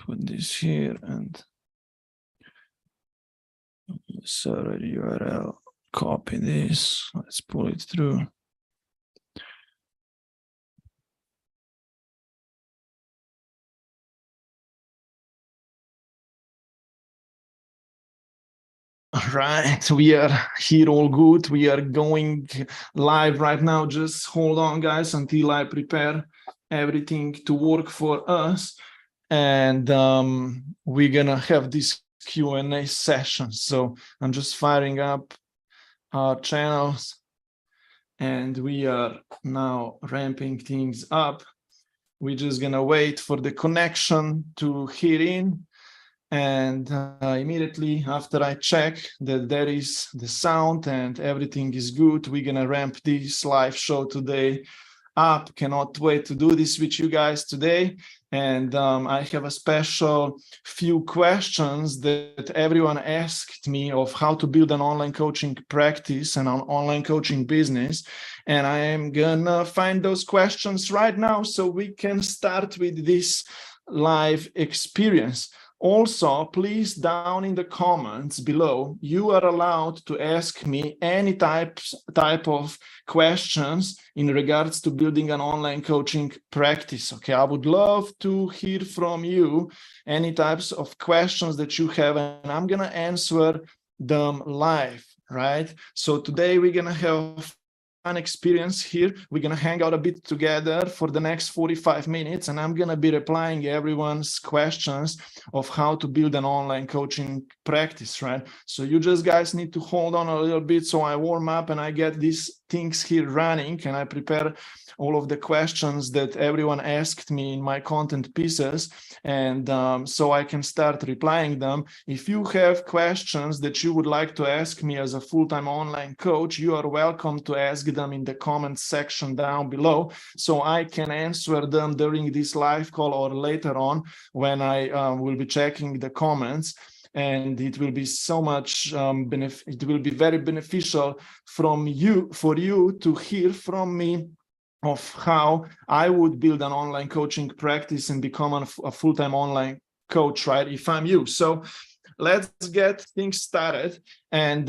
put this here and server URL, copy this, let's pull it through. All right, we are here, all good. We are going live right now. Just hold on, guys, until I prepare everything to work for us. And we're gonna have this Q&A session. So I'm just firing up our channels and we are now ramping things up. We're just gonna wait for the connection to hit in. And immediately after I check that there is the sound and everything is good, we're gonna ramp this live show today up. Cannot wait to do this with you guys today. And I have a special few questions that everyone asked me of how to build an online coaching practice and an online coaching business. And I am gonna find those questions right now so we can start with this live experience. Also, please, down in the comments below, you are allowed to ask me any type of questions in regards to building an online coaching practice. Okay, I would love to hear from you any types of questions that you have, and I'm gonna answer them live, right? So today we're gonna have an experience here. We're gonna hang out a bit together for the next 45 minutes, and I'm gonna be replying everyone's questions of how to build an online coaching practice, right? So you just guys need to hold on a little bit so I warm up and I get these things here running and I prepare all of the questions that everyone asked me in my content pieces, and so I can start replying them. If you have questions that you would like to ask me as a full-time online coach, you are welcome to ask them in the comments section down below so I can answer them during this live call or later on when I will be checking the comments. And it will be so much it will be very beneficial for you to hear from me of how I would build an online coaching practice and become a full-time online coach, right? If I'm you. So let's get things started. And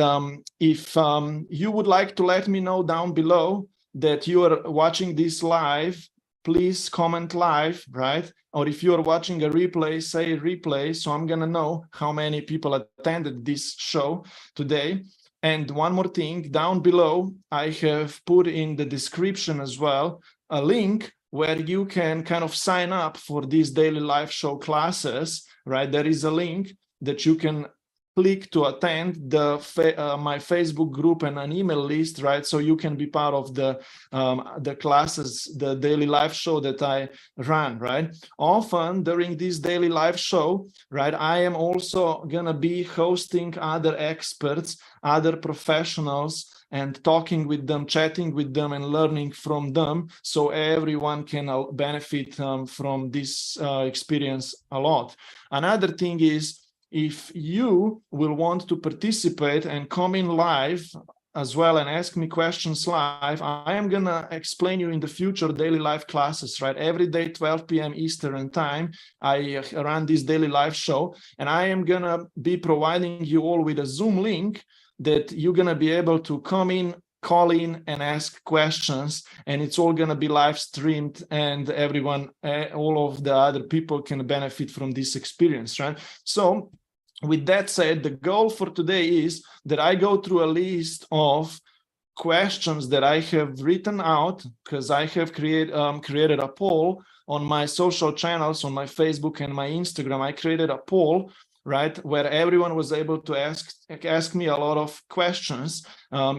if you would like to let me know down below that you are watching this live, please comment live, right? Or if you are watching a replay, say replay, so I'm gonna know how many people attended this show today. And one more thing, down below, I have put in the description as well a link where you can kind of sign up for these daily live show classes, right? There is a link that you can click to attend my Facebook group and an email list, right? So you can be part of the classes, the daily live show that I run, right? Often during this daily live show, right, I am also gonna be hosting other experts, other professionals, and talking with them, chatting with them, and learning from them, so everyone can benefit from this experience a lot. Another thing is, if you will want to participate and come in live as well and ask me questions live, I am gonna explain you in the future daily live classes, right? Every day, 12 p.m. Eastern time, I run this daily live show, and I am gonna be providing you all with a Zoom link that you're gonna be able to come in, call in and ask questions, and it's all going to be live streamed, and everyone, all of the other people can benefit from this experience, right? So with that said, the goal for today is that I go through a list of questions that I have written out, because I have created a poll on my social channels, on my Facebook and my Instagram. I created a poll, right, where everyone was able to ask me a lot of questions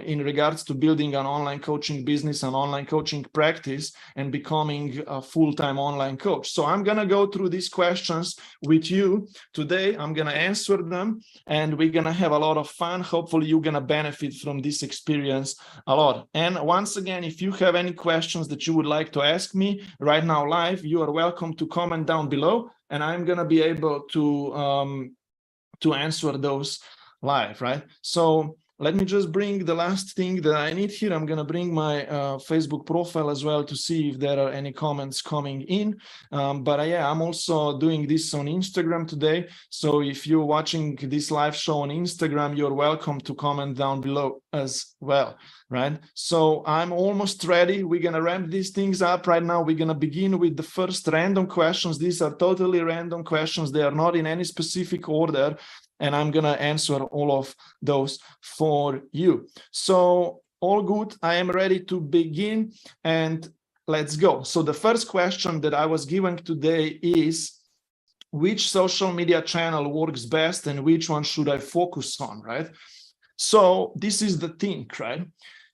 in regards to building an online coaching business, an online coaching practice, and becoming a full-time online coach. So I'm gonna go through these questions with you today. I'm gonna answer them, and we're gonna have a lot of fun. Hopefully you're gonna benefit from this experience a lot. And once again, if you have any questions that you would like to ask me right now live, you are welcome to comment down below, and I'm gonna be able to answer those live, right? So let me just bring the last thing that I need here. I'm going to bring my Facebook profile as well to see if there are any comments coming in. But yeah, I'm also doing this on Instagram today. So if you're watching this live show on Instagram, you're welcome to comment down below as well, right? So I'm almost ready. We're going to ramp these things up right now. We're going to begin with the first random questions. These are totally random questions. They are not in any specific order. And I'm going to answer all of those for you. So all good. I am ready to begin and let's go. So the first question that I was given today is, which social media channel works best and which one should I focus on, right? So this is the thing, right?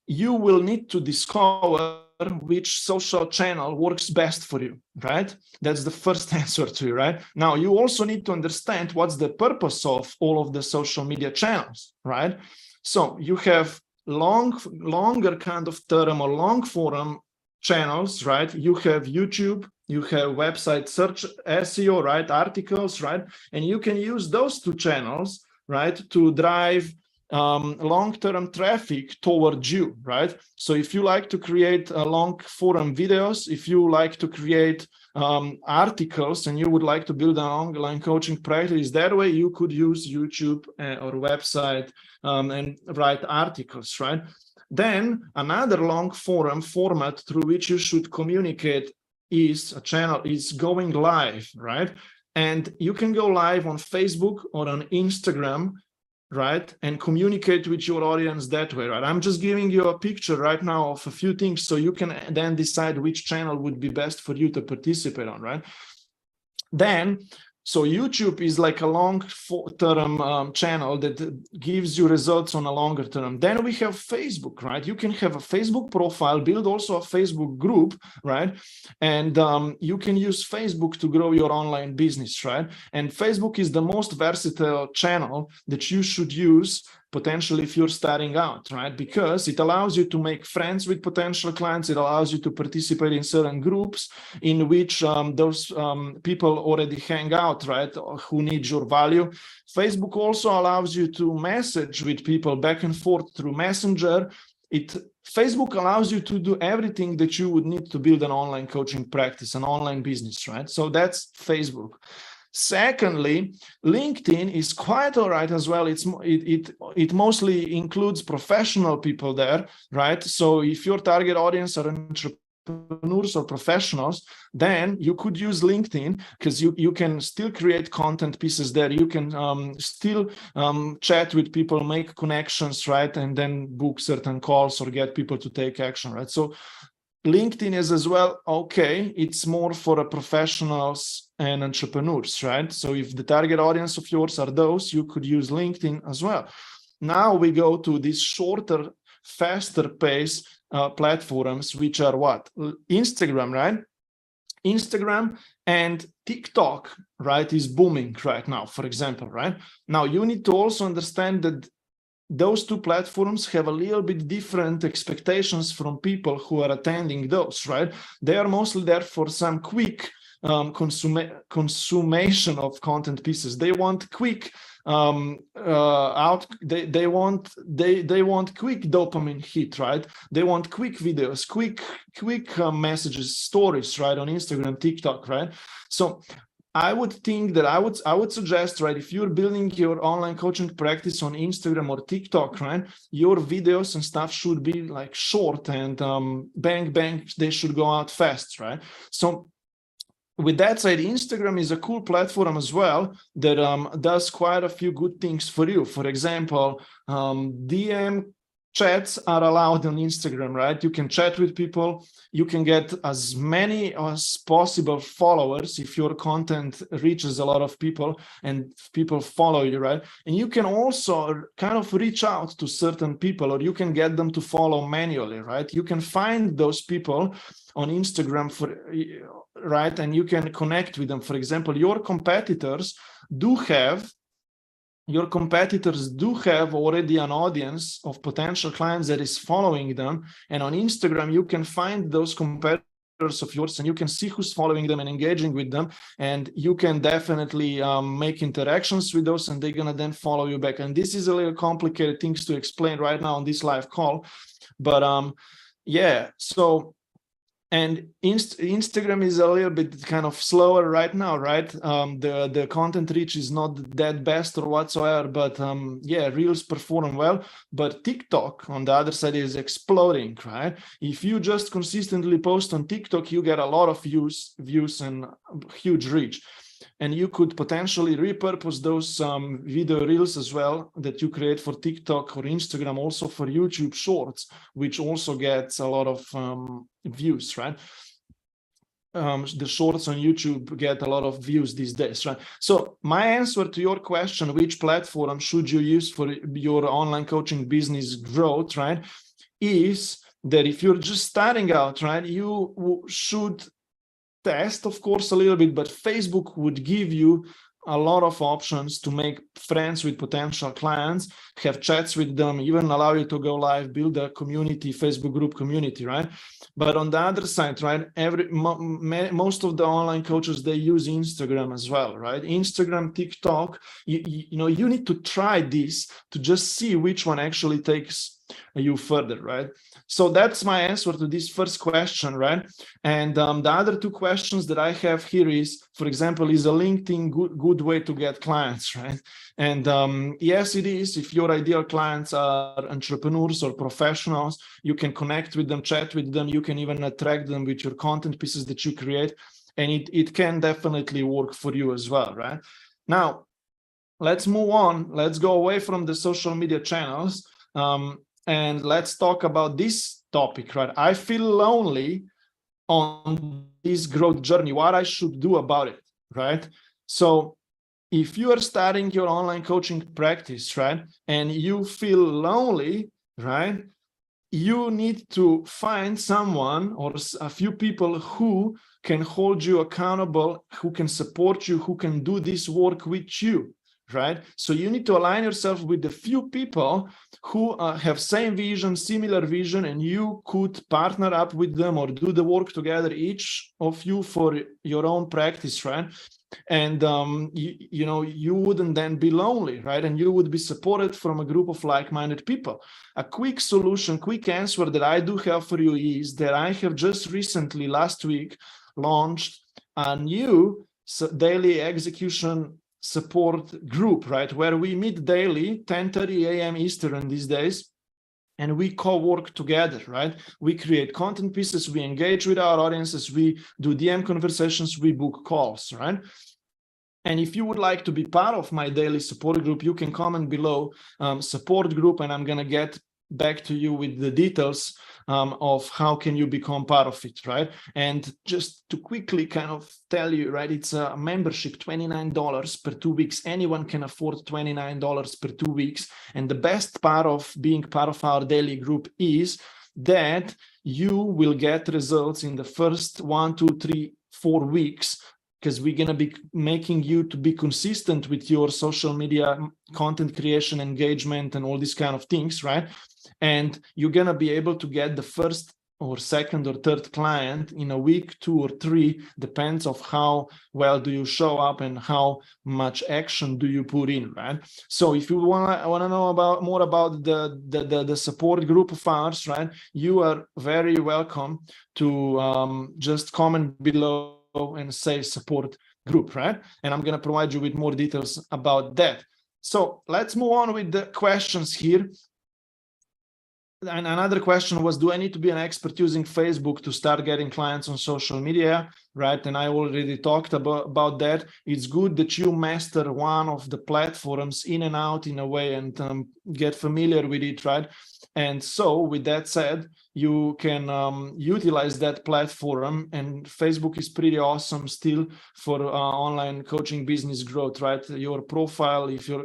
You will need to discover which social channel works best for you, right? That's the first answer to you, right? Now, you also need to understand what's the purpose of all of the social media channels, right? So you have longer kind of term or long form channels, right? You have YouTube, you have website search SEO, right? Articles, right? And you can use those two channels, right, to drive long-term traffic towards you, right? So if you like to create long forum videos, if you like to create articles and you would like to build an online coaching practice that way, you could use YouTube or website and write articles, right? Then another long forum format through which you should communicate is a channel is going live, right? And you can go live on Facebook or on Instagram, right, and communicate with your audience that way, right? I'm just giving you a picture right now of a few things so you can then decide which channel would be best for you to participate on, right? Then, so YouTube is like a long-term channel that gives you results on a longer term. Then we have Facebook, right? You can have a Facebook profile, build also a Facebook group, right? And you can use Facebook to grow your online business, right? And Facebook is the most versatile channel that you should use potentially if you're starting out, right? Because it allows you to make friends with potential clients. It allows you to participate in certain groups in which those people already hang out, right? Who need your value. Facebook also allows you to message with people back and forth through Messenger. Facebook allows you to do everything that you would need to build an online coaching practice, an online business, right? So that's Facebook. Secondly, LinkedIn is quite all right as well. It mostly includes professional people there, right? So if your target audience are entrepreneurs or professionals, then you could use LinkedIn because you can still create content pieces there. You can still chat with people, make connections, right? And then book certain calls or get people to take action, right? So LinkedIn is as well, okay, it's more for professionals and entrepreneurs, right? So if the target audience of yours are those, you could use LinkedIn as well. Now we go to these shorter, faster pace platforms, which are what? Instagram, right? Instagram and TikTok, right, is booming right now, for example, right? Now you need to also understand that those two platforms have a little bit different expectations from people who are attending those, right? They are mostly there for some quick consummation of content pieces. They want quick they want quick dopamine hit, right? They want quick videos, quick messages, stories, right, on Instagram, TikTok, right? So I would think that I would suggest, right, if you're building your online coaching practice on Instagram or TikTok, right, your videos and stuff should be like short and bang, they should go out fast, right? So with that said, Instagram is a cool platform as well that does quite a few good things for you. For example, DM chats are allowed on Instagram, right? You can chat with people. You can get as many as possible followers if your content reaches a lot of people and people follow you, right? And you can also kind of reach out to certain people, or you can get them to follow manually, right? You can find those people on Instagram, right? And you can connect with them. For example, your competitors do have already an audience of potential clients that is following them. And on Instagram, you can find those competitors of yours, and you can see who's following them and engaging with them, and you can definitely make interactions with those, and they're gonna then follow you back. And this is a little complicated things to explain right now on this live call, but yeah. So, and Instagram is a little bit kind of slower right now, right? The content reach is not that best or whatsoever, but yeah, Reels perform well. But TikTok, on the other side, is exploding, right? If you just consistently post on TikTok, you get a lot of views and huge reach. And you could potentially repurpose those video reels as well that you create for TikTok or Instagram, also for YouTube Shorts, which also gets a lot of views, right? The shorts on YouTube get a lot of views these days, right? So my answer to your question, which platform should you use for your online coaching business growth, right, is that if you're just starting out, right, you should test, of course, a little bit, but Facebook would give you a lot of options to make friends with potential clients, have chats with them, even allow you to go live, build a community, Facebook group community, right? But on the other side, right, most of the online coaches, they use Instagram as well, right? Instagram, TikTok, you know, you need to try this to just see which one actually takes you further, right? So that's my answer to this first question, right? And the other two questions that I have here is, for example, is a LinkedIn good way to get clients, right? And yes, it is. If your ideal clients are entrepreneurs or professionals, you can connect with them, chat with them. You can even attract them with your content pieces that you create. And it can definitely work for you as well, right? Now, let's move on. Let's go away from the social media channels. And let's talk about this topic, right? I feel lonely on this growth journey, what I should do about it, right? So if you are starting your online coaching practice, right, and you feel lonely, right, you need to find someone or a few people who can hold you accountable, who can support you, who can do this work with you, right? So you need to align yourself with a few people who have same vision, similar vision, and you could partner up with them or do the work together, each of you for your own practice, right? And you know, you wouldn't then be lonely, right? And you would be supported from a group of like-minded people. A quick solution, quick answer that I do have for you is that I have just recently, last week, launched a new daily execution support group, right, where we meet daily, 10:30 a.m. Eastern these days, and we co-work together, right? We create content pieces, we engage with our audiences, we do DM conversations, we book calls, right? And if you would like to be part of my daily support group, you can comment below support group, and I'm gonna get back to you with the details of how can you become part of it, right? And just to quickly kind of tell you, right, it's a membership, $29 per 2 weeks. Anyone can afford $29 per 2 weeks. And the best part of being part of our daily group is that you will get results in the first 1, 2, 3, 4 weeks, because we're going to be making you to be consistent with your social media content creation, engagement, and all these kind of things, right? And you're going to be able to get the first or second or third client in a week, 2 or 3, depends of how well do you show up and how much action do you put in, right? So if you want to know more about the support group of ours, right, you are very welcome to just comment below and say support group, right? And I'm going to provide you with more details about that. So let's move on with the questions here. And another question was, do I need to be an expert using Facebook to start getting clients on social media, right? And I already talked about that. It's good that you master one of the platforms in and out in a way and get familiar with it, right? And so with that said, you can utilize that platform, and Facebook is pretty awesome still for online coaching business growth, right? Your profile, if you're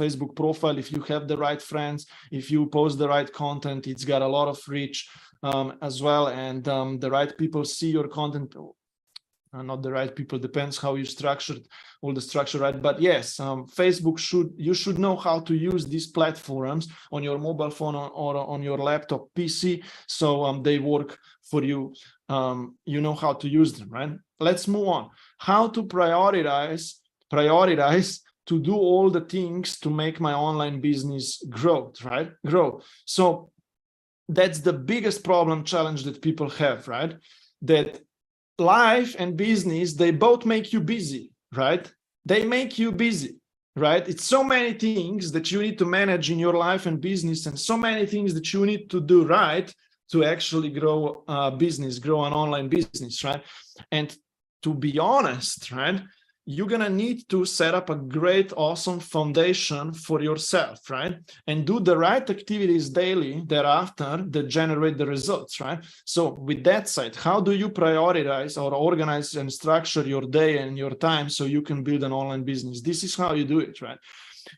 Facebook profile, if you have the right friends, if you post the right content, it's got a lot of reach as well, and the right people see your content. Not the right people, depends how you structured all the structure, right? But yes, Facebook you should know how to use these platforms on your mobile phone or on your laptop PC, so they work for you. You know how to use them, right? Let's move on. How to prioritize to do all the things to make my online business grow, right? So that's the biggest challenge that people have, right? That life and business, they both make you busy, right? They make you busy, right? It's so many things that you need to manage in your life and business, and so many things that you need to do right to actually grow a business, grow an online business, right? And to be honest, right, you're gonna need to set up a great, awesome foundation for yourself, right? And do the right activities daily thereafter that generate the results, right? So with that said, how do you prioritize or organize and structure your day and your time so you can build an online business? This is how you do it, right?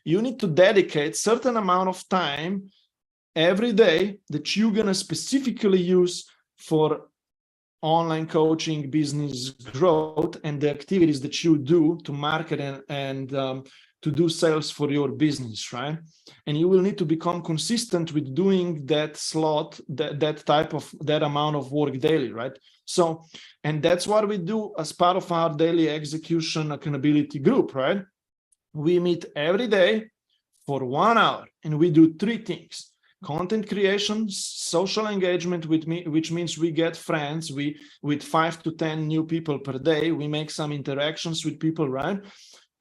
You need to dedicate certain amount of time every day that you're gonna specifically use for online coaching, business growth, and the activities that you do to market and to do sales for your business, right? And you will need to become consistent with doing that that amount of work daily, right? So, and that's what we do as part of our daily execution accountability group, right? We meet every day for 1 hour and we do 3 things. Content creation, social engagement with me, which means we get friends with 5 to 10 new people per day. We make some interactions with people, right?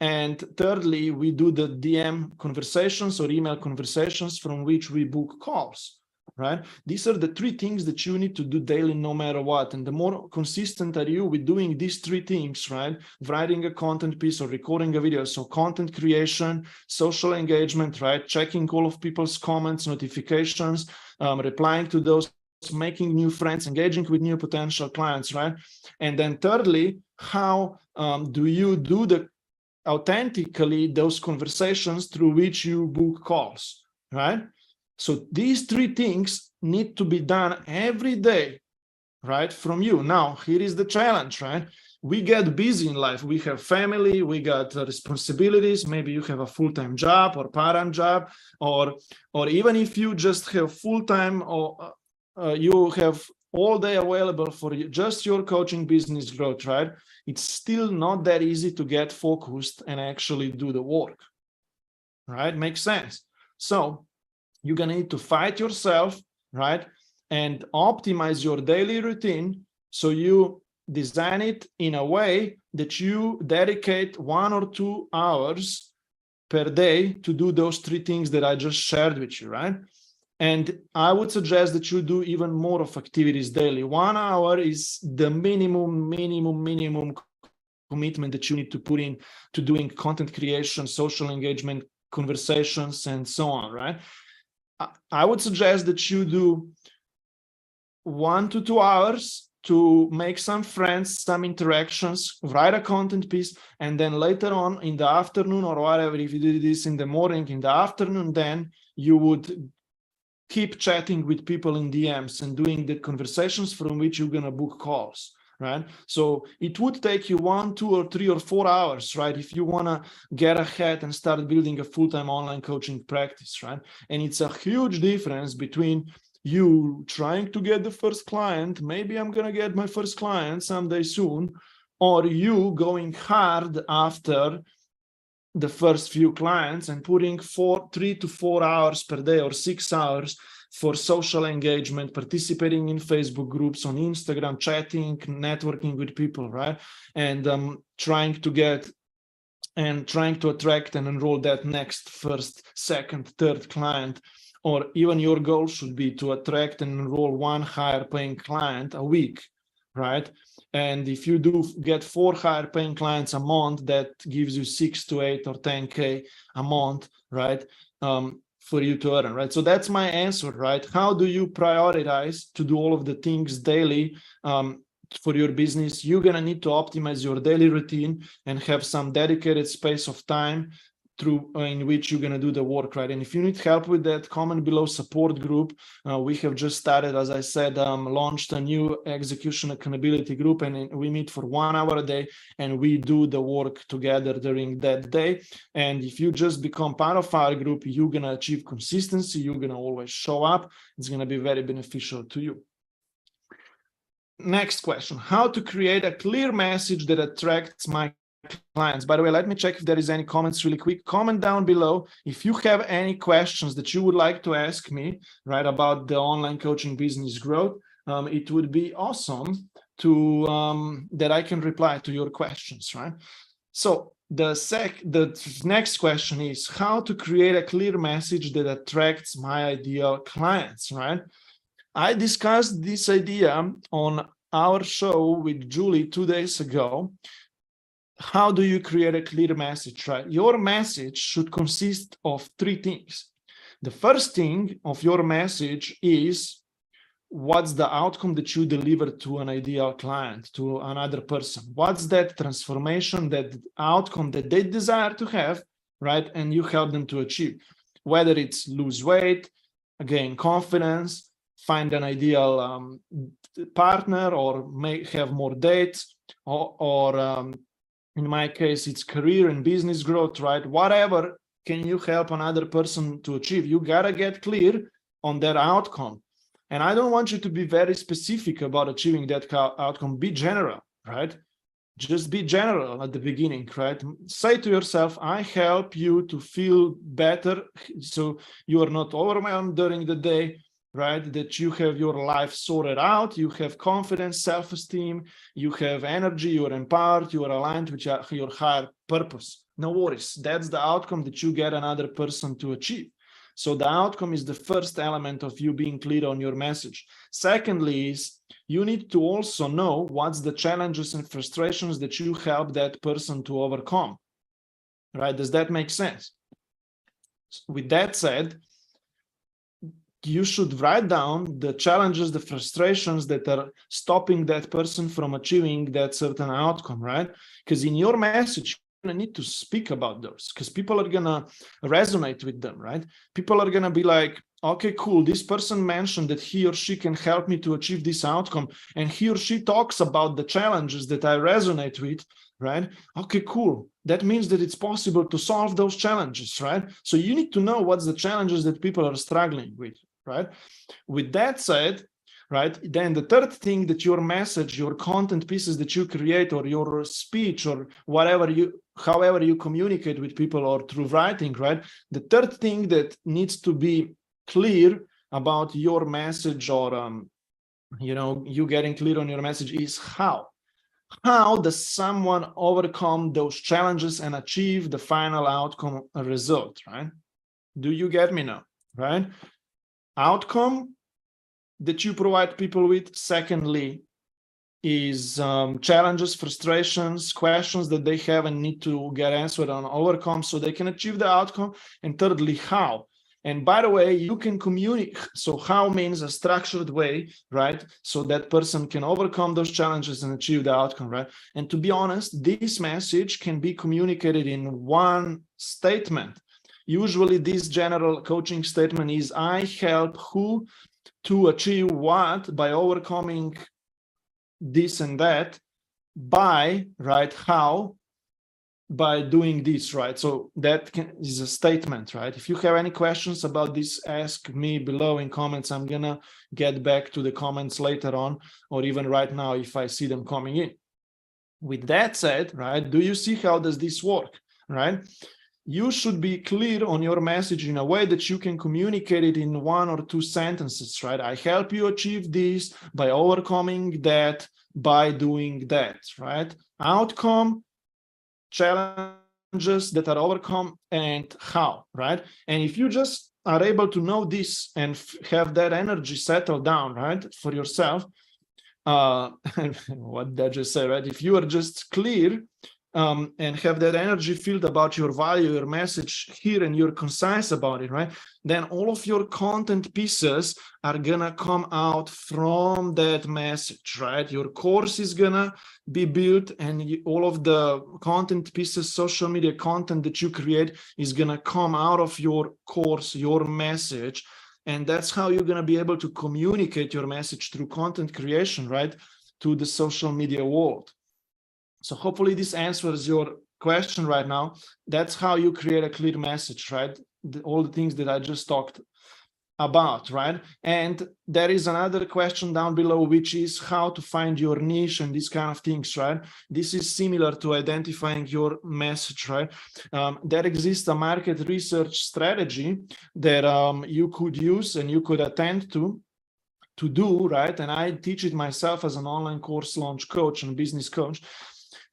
And thirdly, we do the DM conversations or email conversations from which we book calls, right? These are the 3 things that you need to do daily no matter what. And the more consistent are you with doing these 3 things, right? Writing a content piece or recording a video. So content creation, social engagement, right? Checking all of people's comments, notifications, replying to those, making new friends, engaging with new potential clients, right? And then thirdly, how do you do authentically those conversations through which you book calls, right? So these 3 things need to be done every day, right, from you. Now, here is the challenge, right? We get busy in life. We have family, we got responsibilities. Maybe you have a full-time job or part-time job, or even if you just have full-time or you have all day available for just your coaching business growth, right? It's still not that easy to get focused and actually do the work, right? Makes sense. So you're going to need to fight yourself, right? And optimize your daily routine. So you design it in a way that you dedicate 1 or 2 hours per day to do those 3 things that I just shared with you, right? And I would suggest that you do even more of activities daily. 1 hour is the minimum commitment that you need to put in to doing content creation, social engagement, conversations, and so on, right? I would suggest that you do 1 to 2 hours to make some friends, some interactions, write a content piece, and then later on in the afternoon or whatever, if you do this in the morning, in the afternoon, then you would keep chatting with people in DMs and doing the conversations from which you're going to book calls, right? So it would take you 1, 2, or 3 or 4 hours, right? If you want to get ahead and start building a full-time online coaching practice, right? And it's a huge difference between you trying to get the first client, maybe I'm going to get my first client someday soon, or you going hard after the first few clients and putting 3 to 4 hours per day or 6 hours for social engagement, participating in Facebook groups, on Instagram, chatting, networking with people, right? And trying to attract and enroll that next first, second, third client. Or even your goal should be to attract and enroll 1 higher paying client a week, right? And if you do get 4 higher paying clients a month, that gives you 6 to 8 or 10K a month, right? For you to earn, right? So that's my answer, right? How do you prioritize to do all of the things daily for your business? You're going to need to optimize your daily routine and have some dedicated space of time in which you're going to do the work, right? And if you need help with that, comment below support group. We have just started, as I said, launched a new execution accountability group, and we meet for 1 hour a day and we do the work together during that day. And if you just become part of our group, you're going to achieve consistency. You're going to always show up. It's going to be very beneficial to you. next question, how to create a clear message that attracts my clients. By the way, let me check if there is any comments really quick. Comment down below if you have any questions that you would like to ask me, right, about the online coaching business growth. It would be awesome to that I can reply to your questions, right? So the next question is how to create a clear message that attracts my ideal clients, right? I discussed this idea on our show with Julie 2 days ago. How do you create a clear message, right? Your message should consist of 3 things. The first thing of your message is what's the outcome that you deliver to an ideal client, to another person? What's that transformation, that outcome that they desire to have, right? And you help them to achieve, whether it's lose weight, gain confidence, find an ideal partner, or have more dates, or in my case, it's career and business growth, right? Whatever can you help another person to achieve? You gotta get clear on that outcome. And I don't want you to be very specific about achieving that outcome. Be general, right? Just be general at the beginning, right? Say to yourself, I help you to feel better so you are not overwhelmed during the day, right? That you have your life sorted out, you have confidence, self-esteem, you have energy, you are empowered, you are aligned with your higher purpose. No worries. That's the outcome that you get another person to achieve. So the outcome is the first element of you being clear on your message. Secondly is you need to also know what's the challenges and frustrations that you help that person to overcome, right? Does that make sense? With that said, you should write down the challenges, the frustrations that are stopping that person from achieving that certain outcome, right? Because in your message, you're going to need to speak about those because people are going to resonate with them, right? People are going to be like, okay, cool. This person mentioned that he or she can help me to achieve this outcome. And he or she talks about the challenges that I resonate with, right? Okay, cool. That means that it's possible to solve those challenges, right? So you need to know what's the challenges that people are struggling with, right? With that said, right, then the third thing that your message, your content pieces that you create, or your speech, or however you communicate with people, or through writing, right? The third thing that needs to be clear about your message, or you getting clear on your message, is how. How does someone overcome those challenges and achieve the final outcome result, right? Do you get me now, right? Outcome that you provide people with. Secondly is challenges, frustrations, questions that they have and need to get answered and overcome so they can achieve the outcome. And thirdly, how. And by the way, you can communicate. So how means a structured way, right? So that person can overcome those challenges and achieve the outcome, right? And to be honest, this message can be communicated in one statement. Usually this general coaching statement is, I help who to achieve what by overcoming this and that by, right, how, by doing this, right? So that is a statement, right? If you have any questions about this, ask me below in comments. I'm gonna get back to the comments later on, or even right now if I see them coming in. With that said, right, do you see how does this work, right? You should be clear on your message in a way that you can communicate it in 1 or 2 sentences, right? I help you achieve this by overcoming that, by doing that, right? Outcome, challenges that are overcome, and how, right? And if you just are able to know this and have that energy settled down, right, for yourself, what did I just say, right? If you are just clear and have that energy filled about your value, your message here, and you're concise about it, right? Then all of your content pieces are gonna come out from that message, right? Your course is gonna be built, and all of the content pieces, social media content that you create is gonna come out of your course, your message. And that's how you're gonna be able to communicate your message through content creation, right, to the social media world. So hopefully this answers your question right now. That's how you create a clear message, right? All the things that I just talked about, right? And there is another question down below, which is how to find your niche and these kind of things, right? This is similar to identifying your message, right? There exists a market research strategy that you could use and you could attend to do, right? And I teach it myself as an online course launch coach and business coach.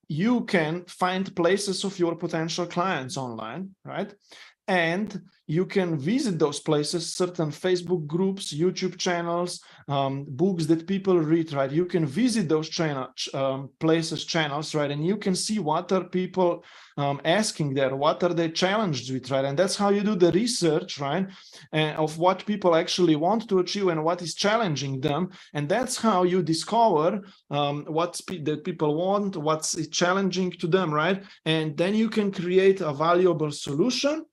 You can find places of your potential clients online, right? And you can visit those places, certain Facebook groups, YouTube channels, books that people read, right? You can visit those channels, right? And you can see what are people asking there, what are they challenged with, right? And that's how you do the research, right? Of what people actually want to achieve and what is challenging them. And that's how you discover what that people want, what's challenging to them, right? And then you can create a valuable solution,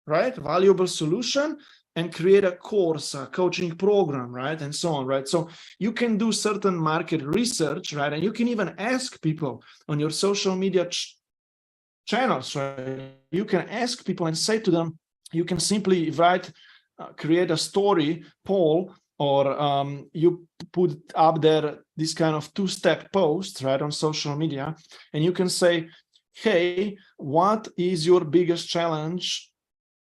right? Valuable solution, and create a course, a coaching program, right? And so on, right? So you can do certain market research, right? And you can even ask people on your social media channels, right? You can ask people and say to them, you can simply write, create a story poll, or you put up there this kind of two-step post, right, on social media, and you can say, hey, what is your biggest challenge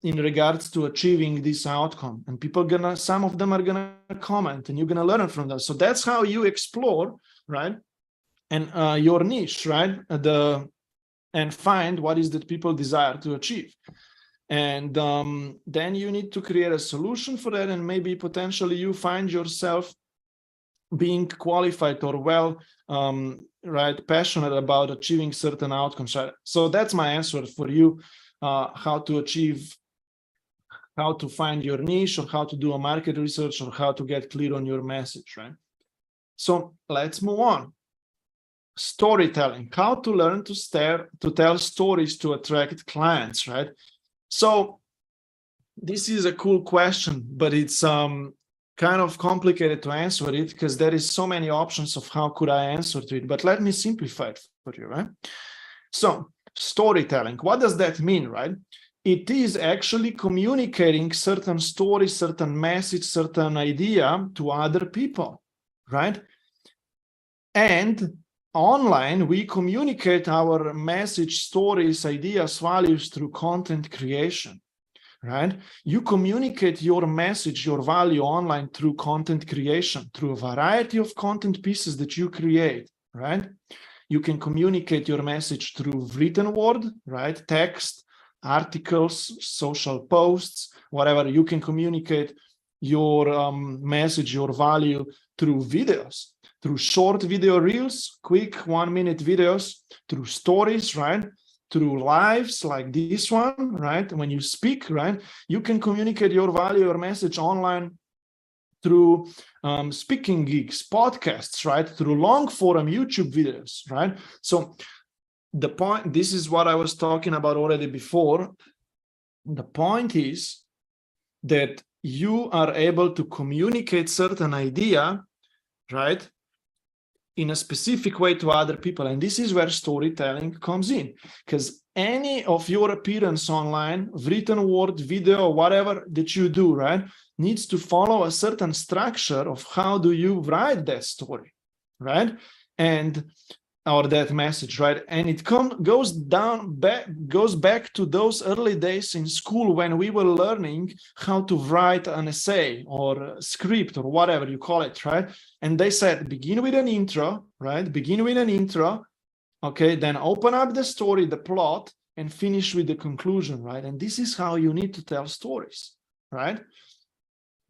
in regards to achieving this outcome? And people some of them are gonna comment, and you're gonna learn from them. So that's how you explore, right, and your niche, right, and find what is that people desire to achieve. And then you need to create a solution for that, and maybe potentially you find yourself being qualified or well, right, passionate about achieving certain outcomes, right? So that's my answer for you, how to find your niche, or how to do a market research, or how to get clear on your message, right? So let's move on. Storytelling, how to learn to tell stories to attract clients, right? So this is a cool question, but it's kind of complicated to answer it because there is so many options of how could I answer to it, but let me simplify it for you, right? So storytelling, what does that mean, right? It is actually communicating certain stories, certain message, certain idea to other people, right? And online, we communicate our message, stories, ideas, values through content creation, right? You communicate your message, your value online through content creation, through a variety of content pieces that you create, right? You can communicate your message through written word, right? Text, articles, social posts, whatever. You can communicate your message, your value through videos, through short video reels, quick 1-minute videos, through stories, right? Through lives like this one, right? When you speak, right? You can communicate your value or message online through speaking gigs, podcasts, right? Through long form YouTube videos, right? So the point, this is what I was talking about already before. The point is that you are able to communicate certain idea, right, in a specific way to other people. And this is where storytelling comes in, because any of your appearance online, written word, video, whatever that you do, right, needs to follow a certain structure of how do you write that story, right? And or that message, right? And it goes back to those early days in school when we were learning how to write an essay or a script or whatever you call it, right? And they said, begin with an intro, right? Begin with an intro, okay? Then open up the story, the plot, and finish with the conclusion, right? And this is how you need to tell stories, right?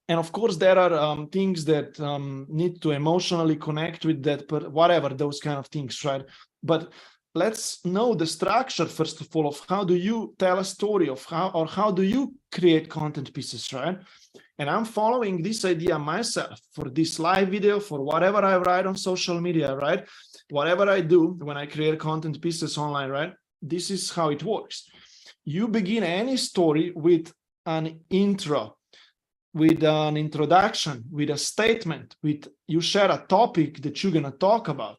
And of course, there are things that need to emotionally connect with that, but whatever, those kind of things, right? But let's know the structure, first of all, of how do you tell a story, of how do you create content pieces, right? And I'm following this idea myself for this live video, for whatever I write on social media, right? Whatever I do when I create content pieces online, right? This is how it works. You begin any story with an intro, with an introduction, with a statement, with you share a topic that you're going to talk about,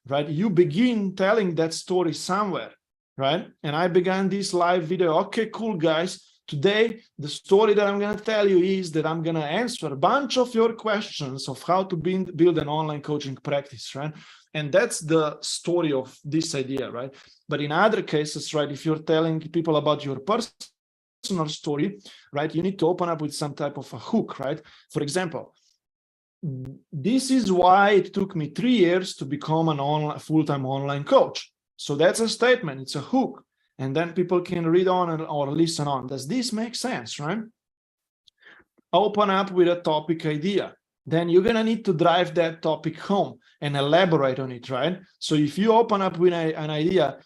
right? You begin telling that story somewhere, right? And I began this live video. Okay, cool, guys. Today, the story that I'm going to tell you is that I'm going to answer a bunch of your questions of how to build an online coaching practice, right? And that's the story of this idea, right? But in other cases, right, if you're telling people about your personal story, right, you need to open up with some type of a hook, right? For example, this is why it took me 3 years to become an full-time online coach. So that's a statement, it's a hook. And then people can read on or listen on. Does this make sense, right? Open up with a topic idea. Then you're going to need to drive that topic home and elaborate on it, right? So if you open up with an idea,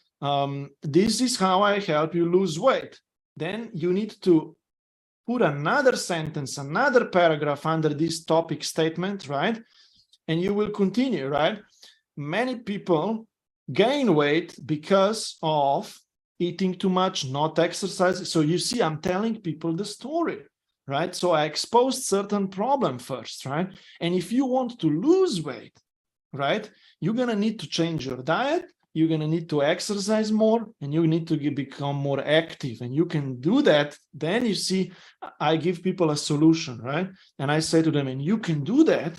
this is how I help you lose weight, then you need to put another sentence, another paragraph under this topic statement, right? And you will continue, right? Many people gain weight because of eating too much, not exercising. So you see, I'm telling people the story, right? So I exposed certain problem first, right? And if you want to lose weight, right, you're going to need to change your diet. You're going to need to exercise more, and you need to become more active. And you can do that. Then you see, I give people a solution, right? And I say to them, and you can do that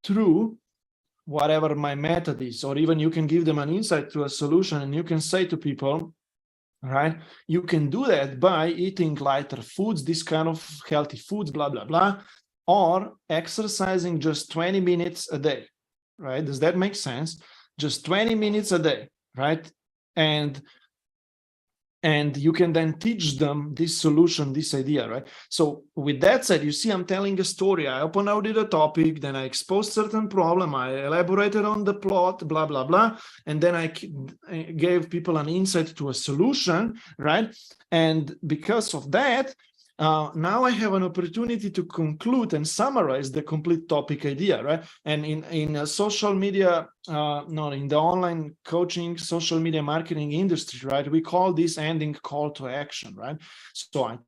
through whatever my method is, or even you can give them an insight to a solution, and you can say to people, right, you can do that by eating lighter foods, this kind of healthy foods, blah, blah, blah, or exercising just 20 minutes a day, right? Does that make sense? Just 20 minutes a day, right? And you can then teach them this solution, this idea, right? So with that said, you see, I'm telling a story. I open out the topic, then I expose certain problem, I elaborated on the plot, blah, blah, blah. And then I gave people an insight to a solution, right? And because of that, now I have an opportunity to conclude and summarize the complete topic idea, right? And in social media, in the online coaching, social media marketing industry, right, we call this ending call to action, right? So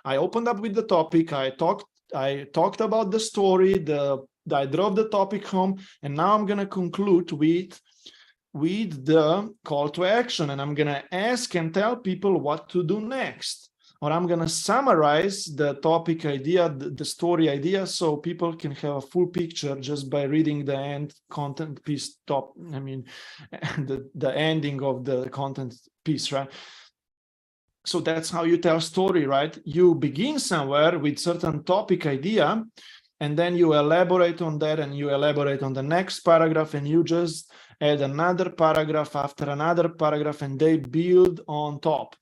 I opened up with the topic, I talked about the story, I drove the topic home, and now I'm gonna conclude with the call to action, and I'm gonna ask and tell people what to do next. Or I'm going to summarize the topic idea, the story idea, so people can have a full picture just by reading the end content piece the ending of the content piece, right? So that's how you tell story, right? You begin somewhere with certain topic idea, and then you elaborate on that, and you elaborate on the next paragraph, and you just add another paragraph after another paragraph, and they build on top.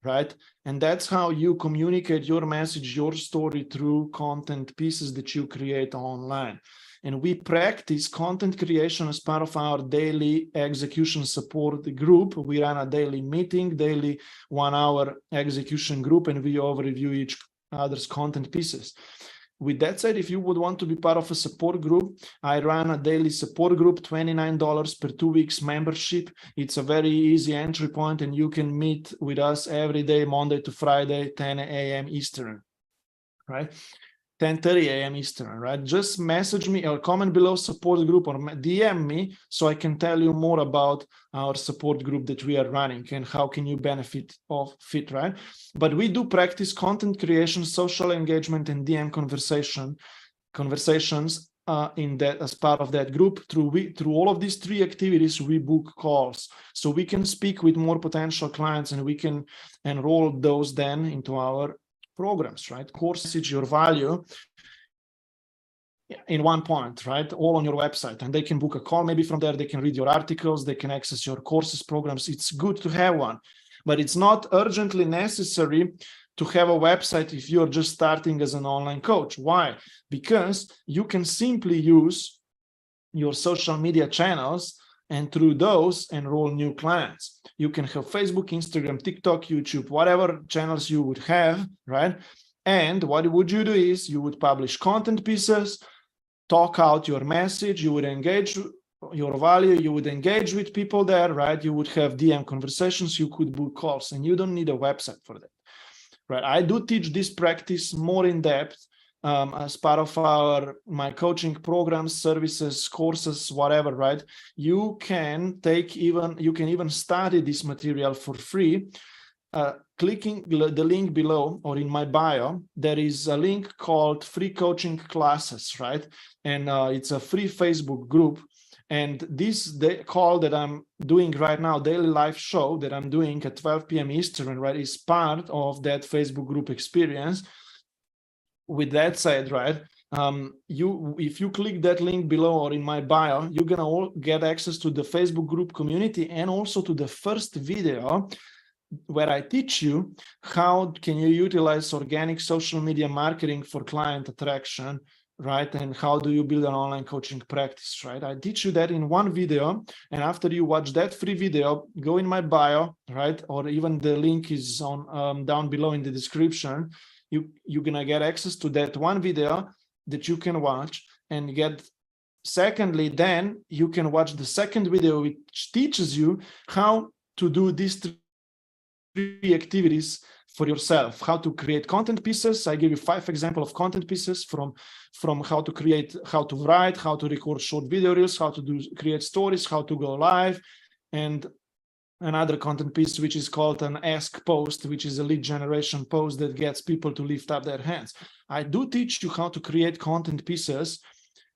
Right? And that's how you communicate your message, your story through content pieces that you create online. And we practice content creation as part of our daily execution support group. We run a daily meeting, daily 1-hour execution group, and we overview each other's content pieces. With that said, if you would want to be part of a support group, I run a daily support group, $29 per 2 weeks membership. It's a very easy entry point, and you can meet with us every day, Monday to Friday, 10 a.m. Eastern, right? 10:30 a.m. Eastern, right? Just message me or comment below support group or DM me so I can tell you more about our support group that we are running and how can you benefit of it, right? But we do practice content creation, social engagement, and DM conversations in that as part of that group. Through all of these 3 activities, we book calls so we can speak with more potential clients, and we can enroll those then into our programs, right? Course message, your value in one point, right? All on your website, and they can book a call. Maybe from there, they can read your articles, they can access your courses, programs. It's good to have one, but it's not urgently necessary to have a website if you're just starting as an online coach. Why? Because you can simply use your social media channels, and through those enroll new clients. You can have Facebook, Instagram, TikTok, YouTube, whatever channels you would have, right? And what would you do is you would publish content pieces, talk out your message, you would engage your value, you would engage with people there, right? You would have DM conversations, you could book calls, and you don't need a website for that, right? I do teach this practice more in depth as part of my coaching programs, services, courses, whatever, right? You can even study this material for free clicking the link below or in my bio, there is a link called Free Coaching Classes, right? And it's a free Facebook group. And this call that I'm doing right now, daily live show that I'm doing at 12 p.m. Eastern, right, is part of that Facebook group experience. With that said, right, if you click that link below or in my bio, you're gonna get access to the Facebook group community and also to the first video where I teach you how can you utilize organic social media marketing for client attraction, right? And how do you build an online coaching practice, right? I teach you that in one video. And after you watch that free video, go in my bio, right? Or even the link is on down below in the description. You're gonna get access to that one video that you can watch and get. Secondly, then you can watch the second video, which teaches you how to do these three activities for yourself, how to create content pieces. I give you 5 examples of content pieces from how to create, how to write, how to record short video reels, how to create stories, how to go live, and another content piece, which is called an ask post, which is a lead generation post that gets people to lift up their hands. I do teach you how to create content pieces,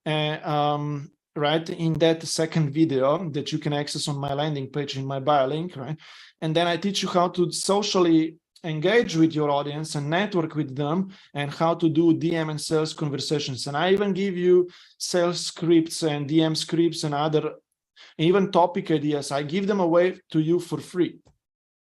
right, in that second video that you can access on my landing page in my bio link, right? And then I teach you how to socially engage with your audience and network with them, and how to do DM and sales conversations. And I even give you sales scripts and DM scripts and other even topic ideas. I give them away to you for free.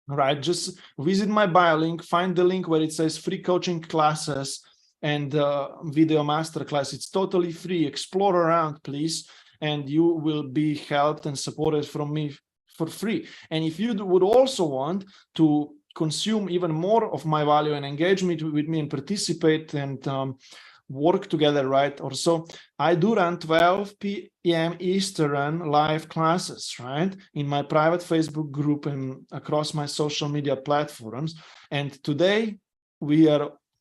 All right, just visit my bio link, find the link where it says free coaching classes and video masterclass. It's totally free. Explore around, please, and you will be helped and supported from me for free. And if you would also want to consume even more of my value and engage with me and participate and work together, right? Or so, I do run 12 p.m. Eastern live classes, right, in my private Facebook group and across my social media platforms. And today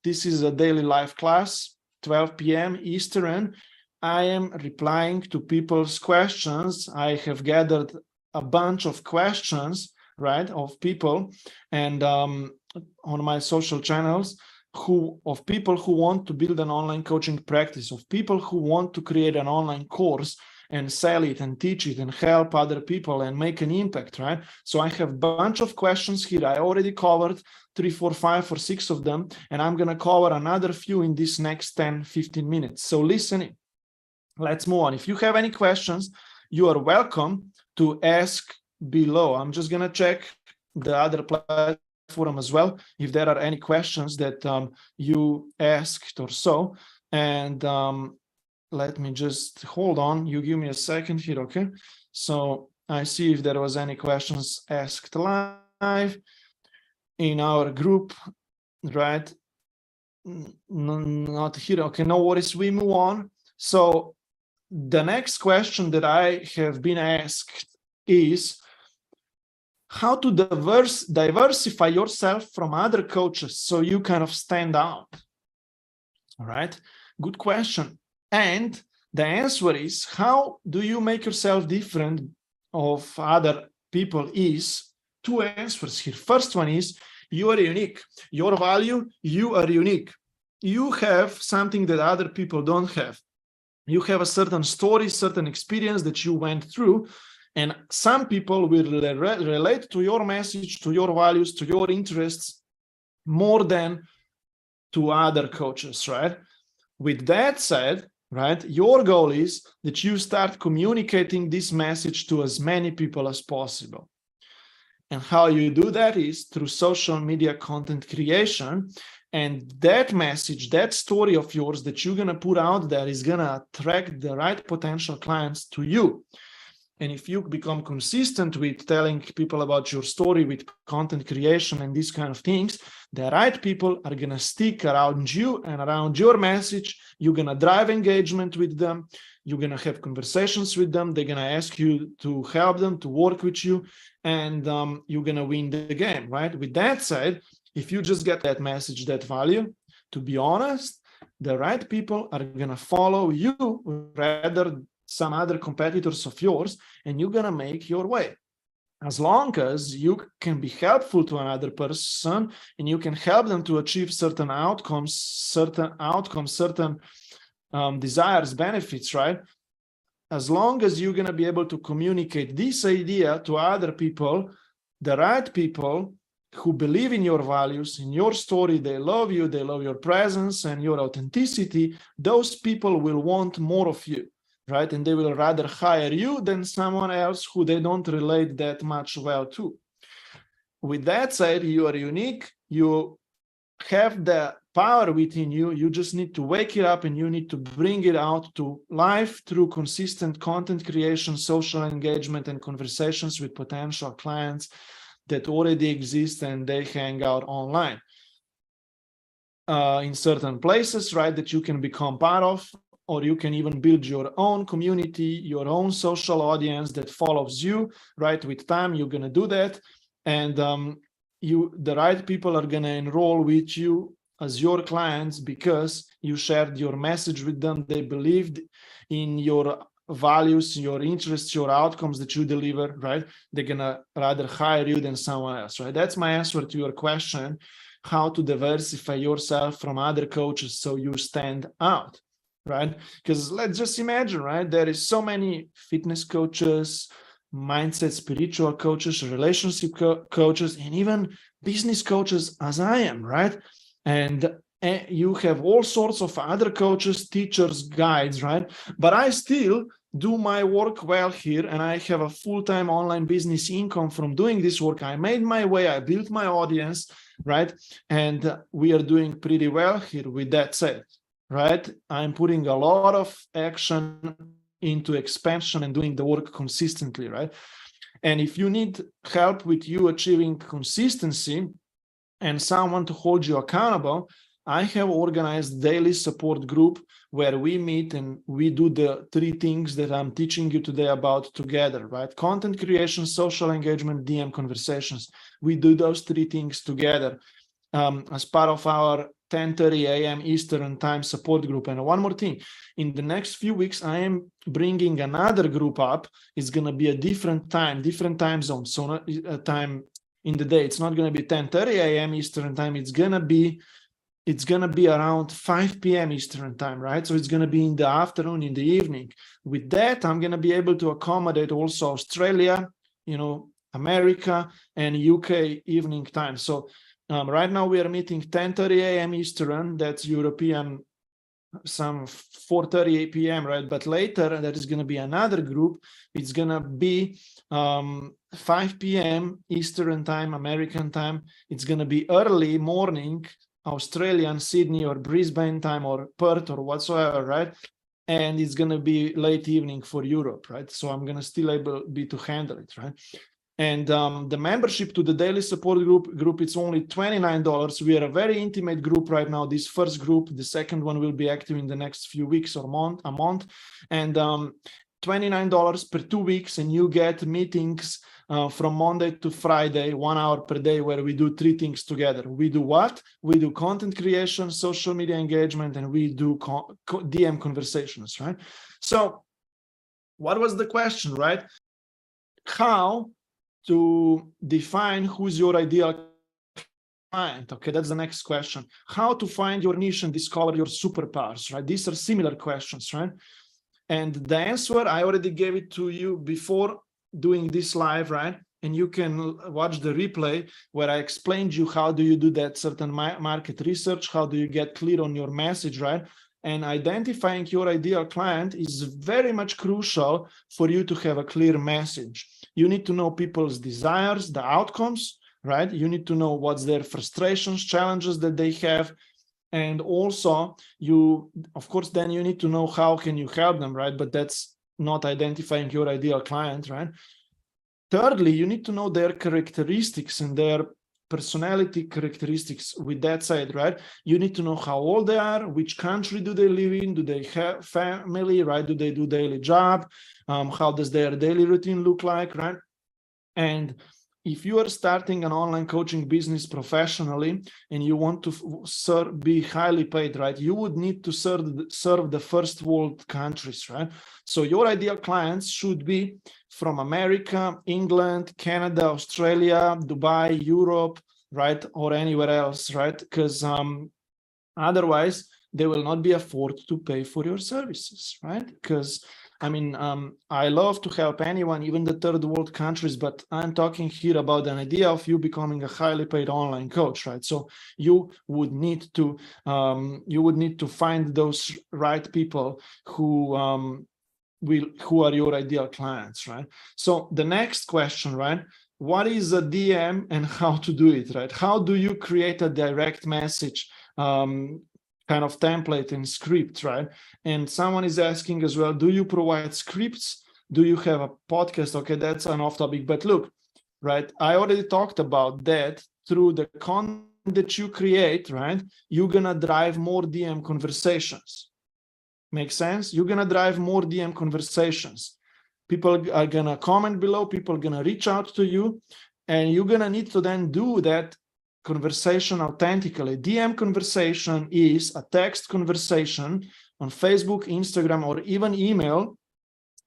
this is a daily live class, 12 p.m. Eastern. I am replying to people's questions. I have gathered a bunch of questions, right, of people and on my social channels of people who want to build an online coaching practice, of people who want to create an online course and sell it and teach it and help other people and make an impact, right? So I have a bunch of questions here. I already covered 3, 4, 5 or 6 of them, and I'm going to cover another few in this next 10, 15 minutes. So listen in. Let's move on. If you have any questions, you are welcome to ask below. I'm just going to check the other platform as well, if there are any questions that you asked or so. And let me just hold on. You give me a second here, okay? So I see if there was any questions asked live in our group, right? Not here. Okay, no worries. We move on. So the next question that I have been asked is how to diversify yourself from other coaches so you kind of stand out. All right, good question. And the answer is, how do you make yourself different of other people? Is 2 answers here. First one is, you are unique. Your value, you are unique. You have something that other people don't have. You have a certain story, certain experience that you went through, and some people will relate to your message, to your values, to your interests more than to other coaches, right? With that said, right, your goal is that you start communicating this message to as many people as possible. And how you do that is through social media content creation. And that message, that story of yours that you're going to put out there is going to attract the right potential clients to you. And if you become consistent with telling people about your story with content creation and these kind of things, the right people are going to stick around you and around your message. You're going to drive engagement with them. You're going to have conversations with them. They're going to ask you to help them, to work with you, and you're going to win the game, right? With that said, if you just get that message, that value, to be honest, the right people are going to follow you rather some other competitors of yours, and you're going to make your way. as long as you can be helpful to another person and you can help them to achieve certain outcomes, certain desires, benefits, right? As long as you're going to be able to communicate this idea to other people, the right people who believe in your values, in your story, they love you, they love your presence and your authenticity, those people will want more of you, right? And they will rather hire you than someone else who they don't relate that much well to. With that said, you are unique. You have the power within you. You just need to wake it up and you need to bring it out to life through consistent content creation, social engagement, and conversations with potential clients that already exist and they hang out online in certain places, right, that you can become part of, or you can even build your own community, your own social audience that follows you, right? With time, you're going to do that. And the right people are going to enroll with you as your clients because you shared your message with them. They believed in your values, your interests, your outcomes that you deliver, right? They're going to rather hire you than someone else, right? That's my answer to your question, how to diversify yourself from other coaches so you stand out, right? Because let's just imagine, right? There is so many fitness coaches, mindset, spiritual coaches, relationship coaches, and even business coaches as I am, right? And you have all sorts of other coaches, teachers, guides, right? But I still do my work well here, and I have a full-time online business income from doing this work. I made my way, I built my audience, right? And we are doing pretty well here. With that said, right, I'm putting a lot of action into expansion and doing the work consistently, right? And if you need help with you achieving consistency and someone to hold you accountable, I have organized daily support group where we meet and we do the 3 things that I'm teaching you today about together, right? Content creation, social engagement, DM conversations. We do those 3 things together as part of our 10:30 a.m. Eastern time support group. And one more thing, in the next few weeks, I am bringing another group up. It's going to be a different time zone. So not time in the day. It's not going to be 10:30 a.m. Eastern time. It's going to be around 5 p.m. Eastern time, right? So it's going to be in the afternoon, in the evening. With that, I'm going to be able to accommodate also Australia, America, and UK evening time. So right now we are meeting 10:30 a.m. Eastern, that's European, some 4:30 p.m., right? But later there is going to be another group. It's going to be 5 p.m. Eastern time, American time. It's going to be early morning, Australian, Sydney or Brisbane time or Perth or whatsoever, right? And it's going to be late evening for Europe, right? So I'm going to still be to handle it, right? And the membership to the daily support group, it's only $29. We are a very intimate group right now. This first group, the second one will be active in the next few weeks or a month. And $29 per 2 weeks, and you get meetings from Monday to Friday, 1 hour per day, where we do 3 things together. We do what? We do content creation, social media engagement, and we do DM conversations, right? So what was the question, right? How to define who's your ideal client? Okay, that's the next question. How to find your niche and discover your superpowers, right? These are similar questions, right? And the answer, I already gave it to you before doing this live, right? And you can watch the replay where I explained you how do you do that certain market research, how do you get clear on your message, right? And identifying your ideal client is very much crucial for you to have a clear message. You need to know people's desires, the outcomes, right? You need to know what's their frustrations, challenges that they have. And also of course, then you need to know how can you help them, right? But that's not identifying your ideal client, right? Thirdly, you need to know their characteristics and their personality characteristics. With that said, right, you need to know how old they are, which country do they live in, do they have family, right? Do they do daily job? How does their daily routine look like, right? And if you are starting an online coaching business professionally and you want to be highly paid, right, you would need to serve the first world countries, right? So your ideal clients should be from America, England, Canada, Australia, Dubai, Europe, right, or anywhere else, right? Because otherwise they will not be afford to pay for your services, right? Because I mean, I love to help anyone, even the third world countries, but I'm talking here about an idea of you becoming a highly paid online coach, right? So you would need to find those right people who are your ideal clients, right? So the next question, right? What is a DM and how to do it, right? How do you create a direct message kind of template and script, right? And someone is asking as well, do you provide scripts? Do you have a podcast? Okay, that's an off topic, but look, right? I already talked about that. Through the content that you create, right? You're gonna drive more DM conversations. Make sense? You're gonna drive more DM conversations. People are gonna comment below, people are gonna reach out to you, and you're gonna need to then do that conversation authentically. DM conversation is a text conversation on Facebook, Instagram, or even email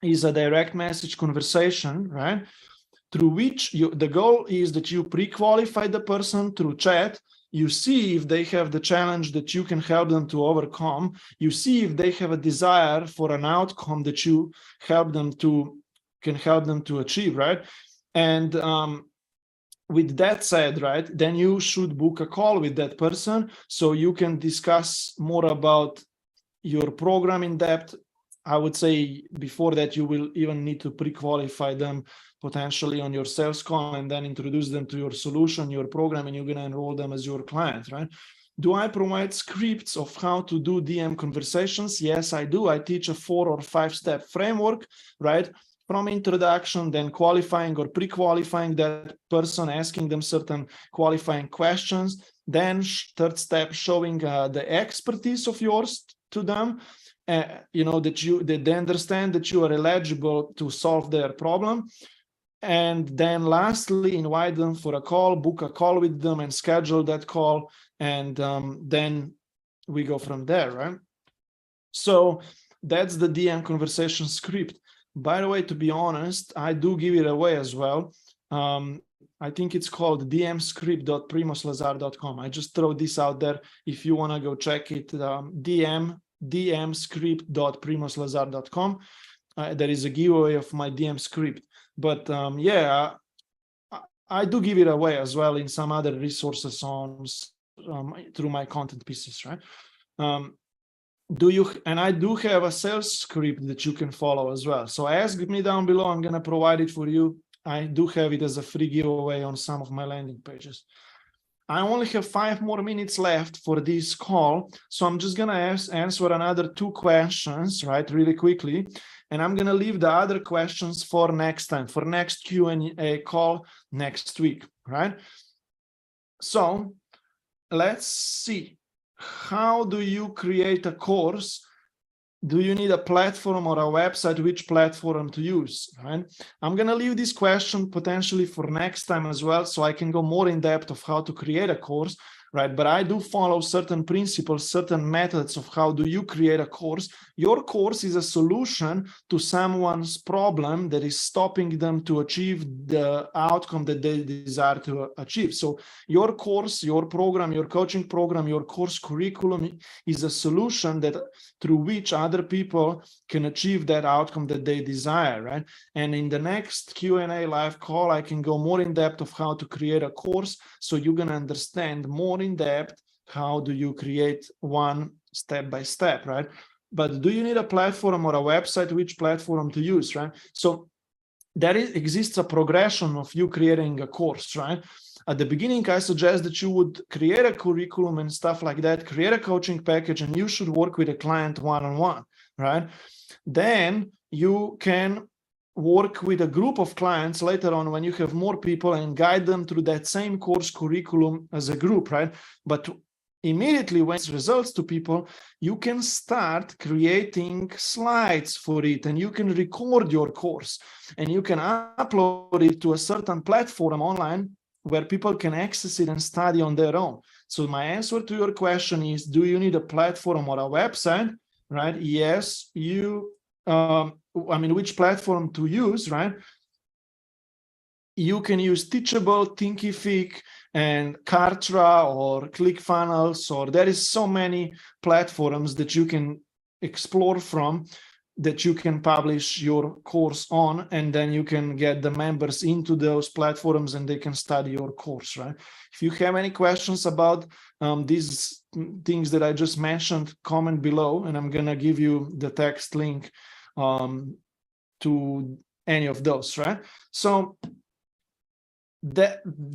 is a direct message conversation, right? Through which the goal is that you pre-qualify the person through chat. You see if they have the challenge that you can help them to overcome. You see if they have a desire for an outcome that you can help them to achieve, right? And with that said, right, then you should book a call with that person so you can discuss more about your program in depth. I would say before that, you will even need to pre-qualify them potentially on your sales call and then introduce them to your solution, your program, and you're going to enroll them as your client, right? Do I provide scripts of how to do DM conversations? Yes, I do. I teach a 4 or 5 step framework, right? From introduction, then qualifying or pre-qualifying that person, asking them certain qualifying questions. Then third step, showing the expertise of yours to them, that they understand that you are eligible to solve their problem. And then lastly, invite them for a call, book a call with them and schedule that call. And then we go from there, right? So that's the DM conversation script. By the way, to be honest, I do give it away as well. I think it's called dmscript.primoslazar.com. I just throw this out there. If you want to go check it, dmscript.primoslazar.com. There is a giveaway of my DM script. But yeah, I do give it away as well in some other resources through my content pieces, right? And I do have a sales script that you can follow as well. So ask me down below. I'm going to provide it for you. I do have it as a free giveaway on some of my landing pages. I only have 5 more minutes left for this call. So I'm just going to answer another 2 questions, right, really quickly. And I'm going to leave the other questions for next time, for next Q&A call next week, right? So let's see. How do you create a course? Do you need a platform or a website? Which platform to use, right? I'm going to leave this question potentially for next time as well, so I can go more in depth of how to create a course, right? But I do follow certain principles, certain methods of how do you create a course. Your course is a solution to someone's problem that is stopping them to achieve the outcome that they desire to achieve. So your course, your program, your coaching program, your course curriculum is a solution that through which other people can achieve that outcome that they desire, right? And in the next Q&A live call, I can go more in depth of how to create a course, so you're going to understand more in depth how do you create one step by step, right? But do you need a platform or a website? Which platform to use, right? So there exists a progression of you creating a course, right? At the beginning, I suggest that you would create a curriculum and stuff like that, create a coaching package, and you should work with a client one-on-one, right? Then you can work with a group of clients later on when you have more people and guide them through that same course curriculum as a group, right? But immediately when it's results to people, you can start creating slides for it, and you can record your course, and you can upload it to a certain platform online where people can access it and study on their own. So my answer to your question is, do you need a platform or a website, right? Yes, which platform to use, right? You can use Teachable, Thinkific, and Kartra or ClickFunnels, or there is so many platforms that you can explore from, that you can publish your course on, and then you can get the members into those platforms and they can study your course, right? If you have any questions about these things that I just mentioned, comment below, and I'm gonna give you the text link to any of those, right? So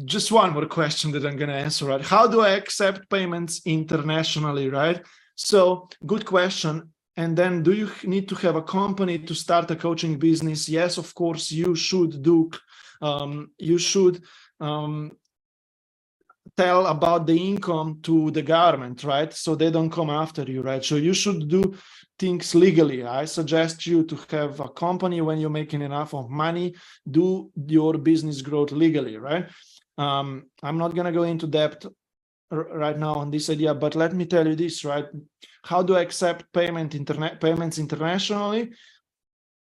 just one more question that I'm going to answer, right? How do I accept payments internationally, right? So good question. And then, do you need to have a company to start a coaching business? Yes, of course, you should do. You should tell about the income to the government, right? So they don't come after you, right? So you should do things legally. I suggest you to have a company when you're making enough of money, do your business growth legally, right? I'm not going to go into depth right now on this idea, but let me tell you this, right? How do I accept payments internationally?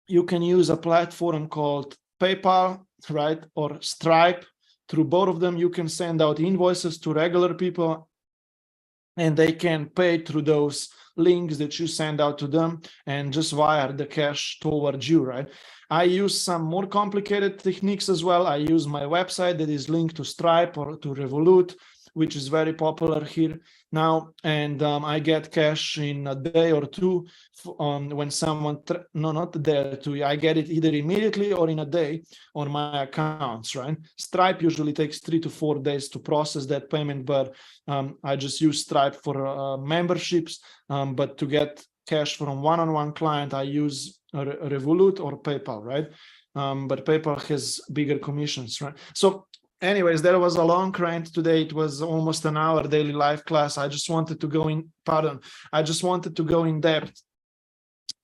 You can use a platform called PayPal, right? Or Stripe. Through both of them, you can send out invoices to regular people, and they can pay through those links that you send out to them and just wire the cash towards you, right? I use some more complicated techniques as well. I use my website that is linked to Stripe or to Revolut, which is very popular here now, and I get cash in a day or two when someone, not a day or two, I get it either immediately or in a day on my accounts, right? Stripe usually takes 3 to 4 days to process that payment, but I just use Stripe for memberships, but to get cash from one-on-one client, I use Revolut or PayPal, right? But PayPal has bigger commissions, right? So anyways, there was a long rant today. It was almost an hour daily life class. I just wanted to go in depth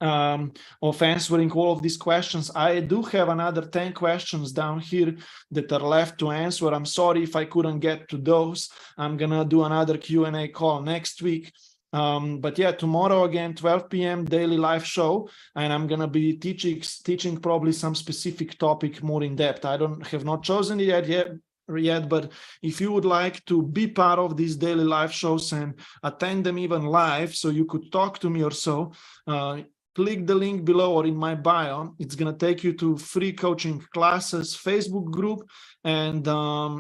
of answering all of these questions. I do have another 10 questions down here that are left to answer. I'm sorry if I couldn't get to those. I'm gonna do another Q&A call next week. But yeah, tomorrow again, 12 p.m. daily live show, and I'm gonna be teaching probably some specific topic more in depth. I have not chosen it yet, but if you would like to be part of these daily live shows and attend them even live, so you could talk to me or so, click the link below or in my bio. It's gonna take you to free coaching classes, Facebook group, and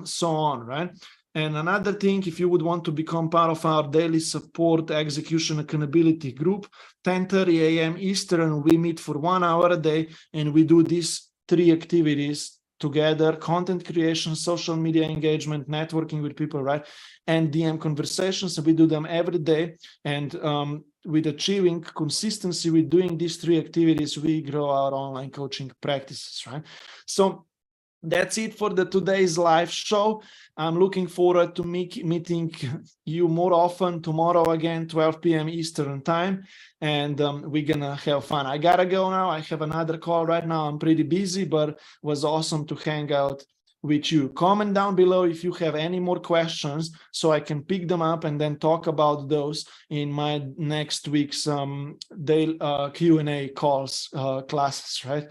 so on, right? And another thing, if you would want to become part of our daily support execution accountability group, 10:30 a.m. Eastern, we meet for 1 hour a day, and we do these 3 activities together: content creation, social media engagement, networking with people, right? And DM conversations. We do them every day. And with achieving consistency with doing these 3 activities, we grow our online coaching practices, right? So that's it for today's live show. I'm looking forward to meeting you more often tomorrow again, 12 p.m. Eastern time, and we're gonna have fun. I gotta go now. I have another call right now. I'm pretty busy, but it was awesome to hang out with you. Comment down below if you have any more questions so I can pick them up and then talk about those in my next week's daily Q&A calls, classes, right?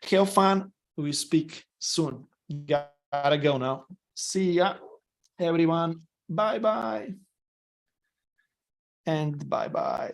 Have fun. We speak soon. Gotta go now. See ya, everyone. Bye-bye. And bye-bye.